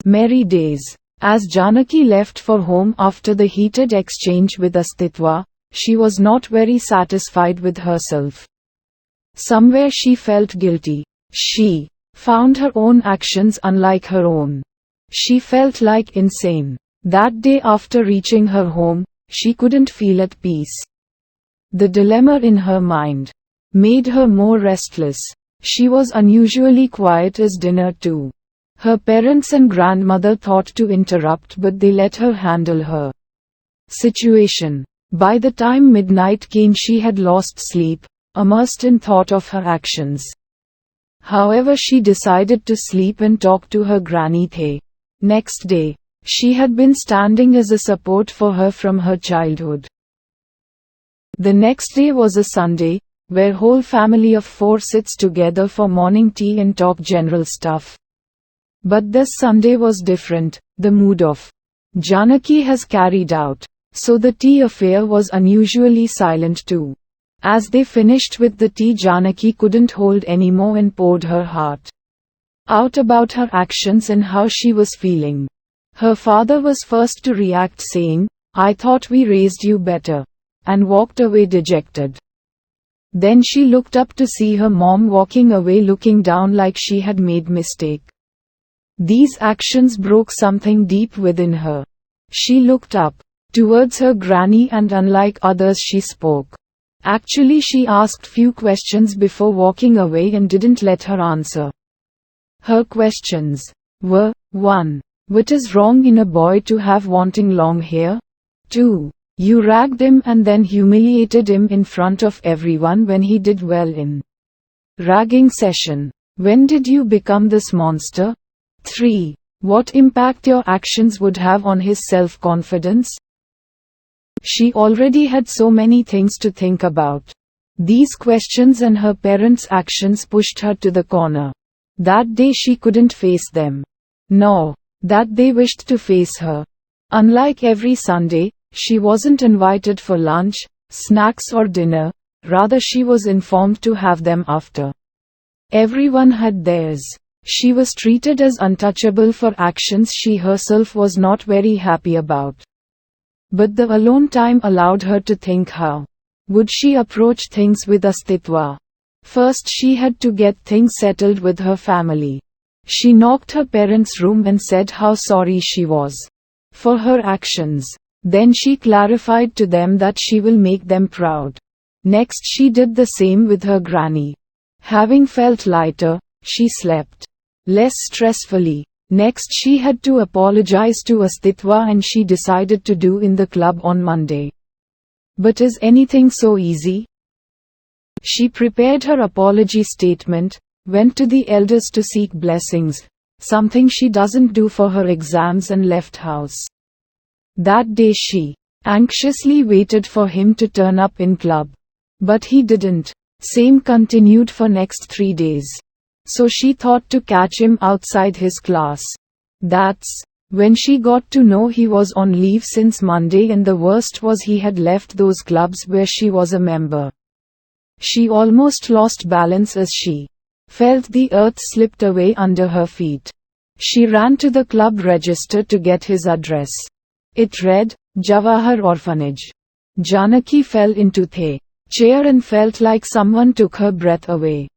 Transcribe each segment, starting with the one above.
Merry days. As Janaki left for home after the heated exchange with Astitwa, she was not very satisfied with herself. Somewhere she felt guilty. She found her own actions unlike her own. She felt like insane. That day after reaching her home, she couldn't feel at peace. The dilemma in her mind made her more restless. She was unusually quiet at dinner too. Her parents and grandmother thought to interrupt, but they let her handle her situation. By the time midnight came, she had lost sleep, immersed in thought of her actions. However, she decided to sleep and talk to her granny. The next day, she had been standing as a support for her from her childhood. The next day was a Sunday, where whole family of 4 sits together for morning tea and talk general stuff. But this Sunday was different. The mood of Janaki has carried out, so the tea affair was unusually silent too. As they finished with the tea, Janaki couldn't hold anymore and poured her heart out about her actions and how she was feeling. Her father was first to react, saying, "I thought we raised you better," and walked away dejected. Then she looked up to see her mom walking away looking down like she had made mistake. These actions broke something deep within her. She looked up towards her granny and unlike others she spoke. Actually, she asked few questions before walking away and didn't let her answer. Her questions were: 1. What is wrong in a boy to have wanting long hair? 2. You ragged him and then humiliated him in front of everyone when he did well in ragging session. When did you become this monster? 3. What impact your actions would have on his self-confidence? She already had so many things to think about. These questions and her parents' actions pushed her to the corner. That day she couldn't face them. Nor that they wished to face her. Unlike every Sunday, she wasn't invited for lunch, snacks or dinner, rather she was informed to have them after. Everyone had theirs. She was treated as untouchable for actions she herself was not very happy about. But the alone time allowed her to think how would she approach things with Astitwa. First she had to get things settled with her family. She knocked her parents' room and said how sorry she was for her actions. Then she clarified to them that she will make them proud. Next she did the same with her granny. Having felt lighter, she slept less stressfully. Next she had to apologize to Astitwa, and she decided to do in the club on Monday. But is anything so easy? She prepared her apology statement, went to the elders to seek blessings, something she doesn't do for her exams, and left house. That day she anxiously waited for him to turn up in club. But he didn't. Same continued for next 3 days. So she thought to catch him outside his class. That's when she got to know he was on leave since Monday, and the worst was he had left those clubs where she was a member. She almost lost balance as she felt the earth slipped away under her feet. She ran to the club register to get his address. It read, Jawahar Orphanage. Janaki fell into the chair and felt like someone took her breath away.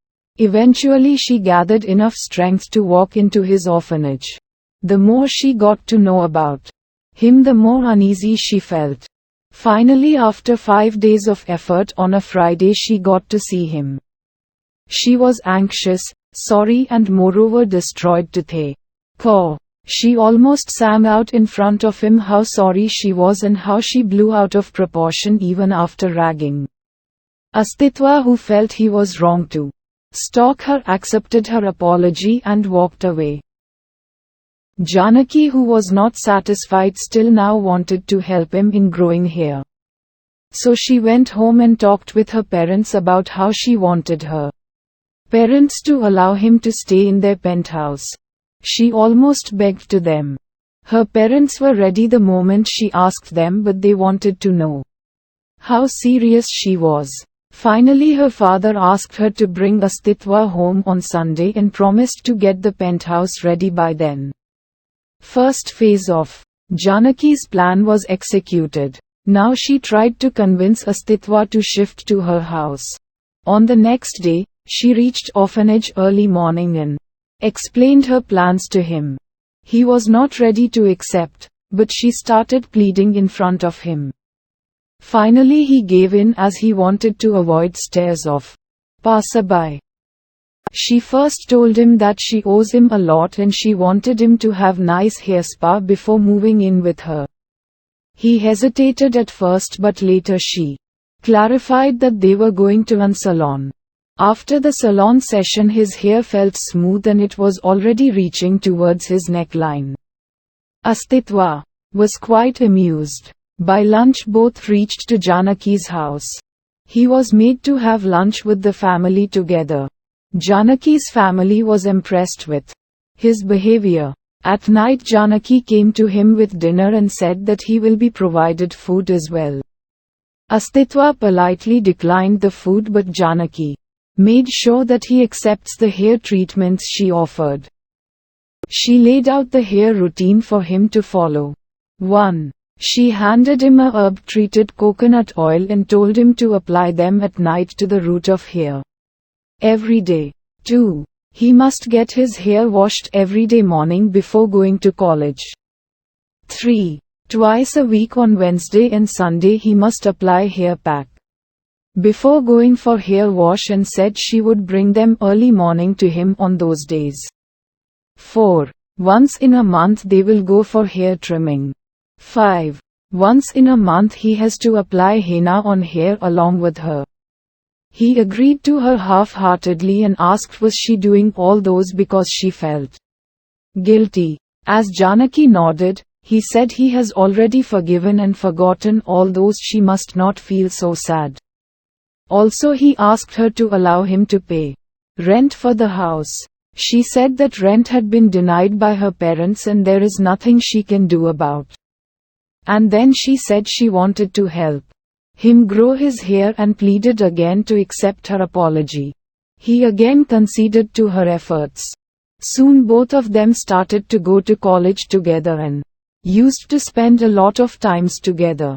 Eventually she gathered enough strength to walk into his orphanage. The more she got to know about him, the more uneasy she felt. Finally, after 5 days of effort, on a Friday she got to see him. She was anxious, sorry, and moreover destroyed to the core. She almost sang out in front of him how sorry she was and how she blew out of proportion even after ragging. Astitwa, who felt he was wrong to stalk her, accepted her apology and walked away. Janaki, who was not satisfied, still now wanted to help him in growing hair. So she went home and talked with her parents about how she wanted her parents to allow him to stay in their penthouse. She almost begged to them. Her parents were ready the moment she asked them, but they wanted to know how serious she was. Finally, her father asked her to bring Astitwa home on Sunday and promised to get the penthouse ready by then. First phase of Janaki's plan was executed. Now she tried to convince Astitwa to shift to her house. On the next day, she reached orphanage early morning and explained her plans to him. He was not ready to accept, but she started pleading in front of him. Finally he gave in as he wanted to avoid stares of passerby. She first told him that she owes him a lot and she wanted him to have nice hair spa before moving in with her. He hesitated at first, but later she clarified that they were going to an salon. After the salon session his hair felt smooth and it was already reaching towards his neckline. Astitwa was quite amused. By lunch both reached to Janaki's house. He was made to have lunch with the family together. Janaki's family was impressed with his behavior. At night Janaki came to him with dinner and said that he will be provided food as well. Astitwa politely declined the food, but Janaki made sure that he accepts the hair treatments she offered. She laid out the hair routine for him to follow. 1. She handed him a herb-treated coconut oil and told him to apply them at night to the root of hair every day. 2. He must get his hair washed every day morning before going to college. 3. Twice a week on Wednesday and Sunday he must apply hair pack before going for hair wash, and said she would bring them early morning to him on those days. 4. Once in a month they will go for hair trimming. 5. Once in a month he has to apply henna on hair along with her. He agreed to her half-heartedly and asked was she doing all those because she felt guilty. As Janaki nodded, he said he has already forgiven and forgotten all those. She must not feel so sad. Also he asked her to allow him to pay rent for the house. She said that rent had been denied by her parents and there is nothing she can do about. And then she said she wanted to help him grow his hair and pleaded again to accept her apology. He again conceded to her efforts. Soon both of them started to go to college together and used to spend a lot of times together.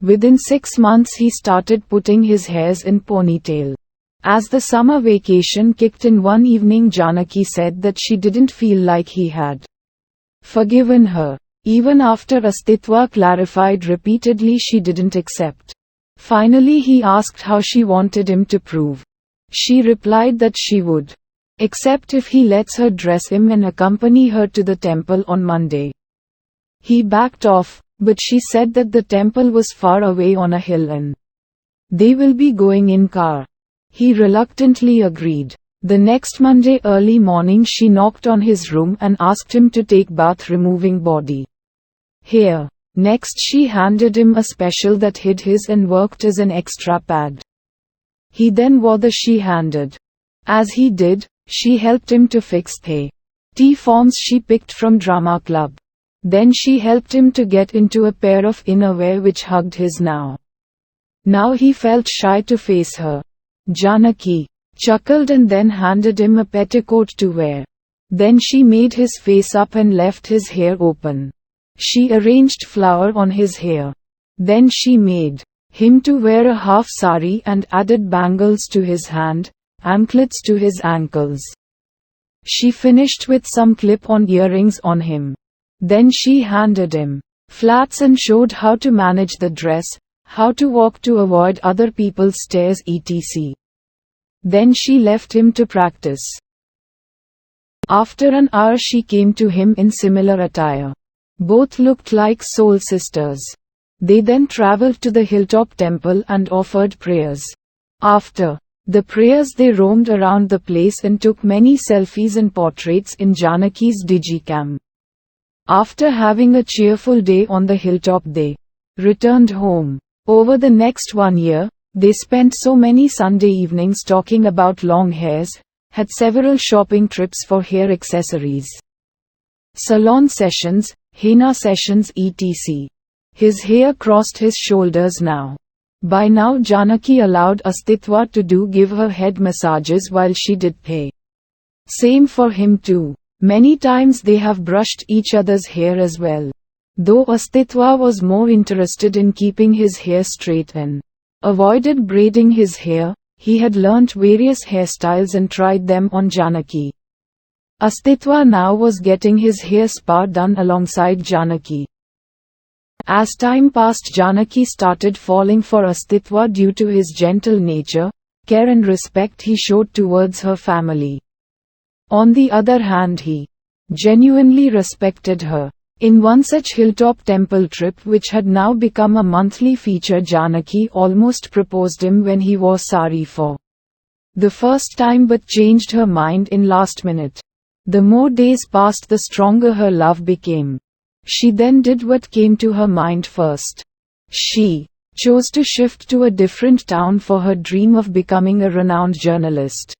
Within 6 months he started putting his hairs in ponytail. As the summer vacation kicked in one evening, Janaki said that she didn't feel like he had forgiven her. Even after Astitwa clarified repeatedly, she didn't accept. Finally he asked how she wanted him to prove. She replied that she would accept if he lets her dress him and accompany her to the temple on Monday. He backed off, but she said that the temple was far away on a hill and they will be going in car. He reluctantly agreed. The next Monday early morning she knocked on his room and asked him to take bath removing body hair. Next she handed him a special that hid his and worked as an extra pad. He then wore the she handed. As he did, she helped him to fix the T-forms she picked from drama club. Then she helped him to get into a pair of innerwear which hugged his now. Now he felt shy to face her. Janaki chuckled and then handed him a petticoat to wear. Then she made his face up and left his hair open. She arranged flower on his hair. Then she made him to wear a half sari and added bangles to his hand, anklets to his ankles. She finished with some clip-on earrings on him. Then she handed him flats and showed how to manage the dress, how to walk to avoid other people's stares etc. Then she left him to practice. After an hour she came to him in similar attire. Both looked like soul sisters. They then traveled to the hilltop temple and offered prayers. After the prayers they roamed around the place and took many selfies and portraits in Janaki's digicam. After having a cheerful day on the hilltop they returned home. Over the next 1 year, they spent so many Sunday evenings talking about long hairs, had several shopping trips for hair accessories, salon sessions, henna sessions etc. His hair crossed his shoulders now. By now Janaki allowed Astitwa to give her head massages while she did pay same for him too. Many times they have brushed each other's hair as well. Though Astitwa was more interested in keeping his hair straight and avoided braiding his hair, he had learnt various hairstyles and tried them on Janaki. Astitwa now was getting his hair spa done alongside Janaki. As time passed, Janaki started falling for Astitwa due to his gentle nature, care and respect he showed towards her family. On the other hand, he genuinely respected her. In one such hilltop temple trip which had now become a monthly feature, Janaki almost proposed him when he wore sari for the first time but changed her mind in last minute. The more days passed, the stronger her love became. She then did what came to her mind first. She chose to shift to a different town for her dream of becoming a renowned journalist.